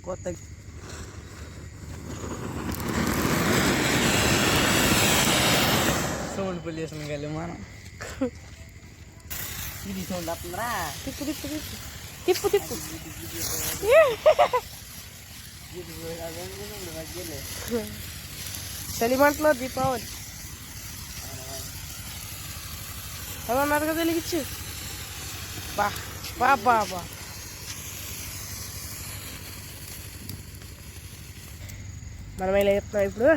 కొత్త sound pollution కలిగి మనం ఇది సౌండ్ వస్తుందిరా. తిప్పు తిప్పు తిప్పు తిప్పు తిప్పు చలిమంటలో దీపావళి అన్నారు కదా వెలిగించు. బా బా బా బా మనం ఇలా చెప్తున్నాం ఇప్పుడు.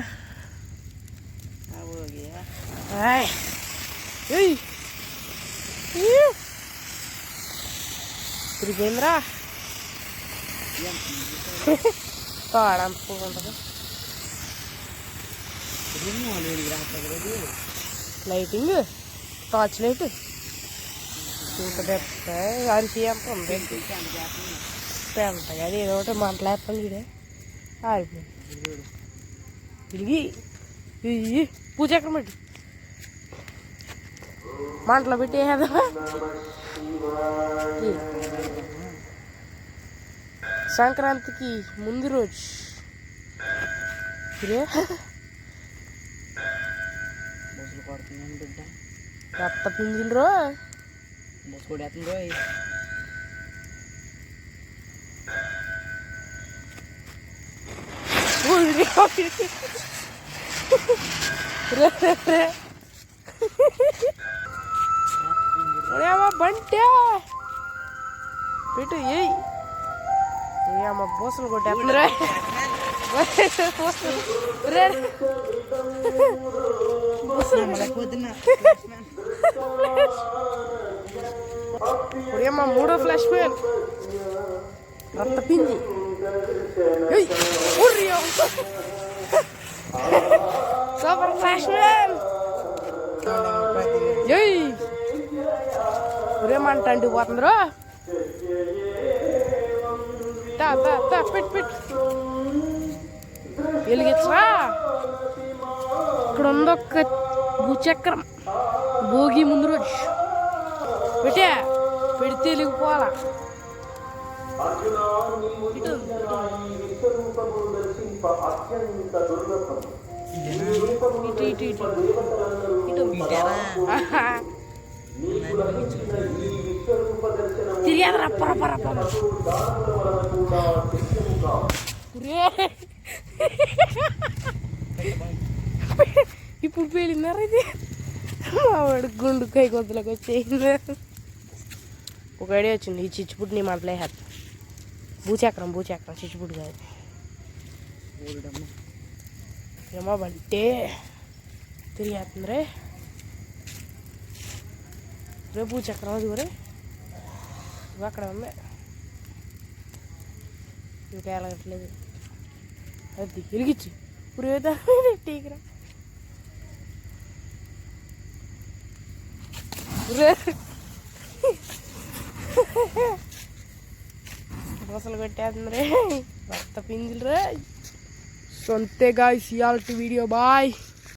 తిరిగిపోయిందిరా తాడంత ఉంటుంది. లైటింగ్ టార్చ్ లైట్ చూస్తే అరిసి ఎంత ఉంది పెంటగా. అది ఏదో ఒకటి మంటలేస్తాను ఇదే ఆరిపోయింది. తిరిగి పూజ ఎక్కడ పెట్టి మంటలో పెట్టేదా. సంక్రాంతికి ముందు రోజు కొత్త పింజిల్ రో మోసుకొడేస్తుందో బంటే పెట్టు ఏ అమ్మ బోసలు కొట్టేస్తుందిరా. ఇప్పుడేమ్మా మూడో ఫ్లాష్ మ్యాన్ రక్త పిండి సూపర్ ఫ్లాష్ మ్యాన్. ఉరేమంటండి పోతుందిరో. పెట్టు పెట్టు వెలిగించరా. ఇక్కడ ఉందొక్క భూచక్రం భోగి ముందు రోజు పెట్టే పెడితే వెలిగిపోవాలా. ఇటు ఇటు ఇటు ఇటు తిరిగారు రప్ప రప్ప రప్ప. ఇప్పుడు పేలినారు ఇది మావాడు గుండు కై కొద్దులకు వచ్చేసింది. ఒక ఐడియా వచ్చింది. ఈ చిచ్చుపుట్టు నీ మంటలే హ్యాపీ. భూచక్రం చిచ్చుపుట్టు కాదు. ఏమో బంటే తిరిగేస్తుంది రే. రే భూచక్రం అది రే అక్కడ ఉంది. ఇంకా ఎలాగట్లేదు. అది వెలిగించి పురేదా టీకరా. బోసలు కొట్టేస్తుంది రే రక్త పింజిల్ రే. సొంతే గాయ్స్ ఇయాల్టి వీడియో బాయ్.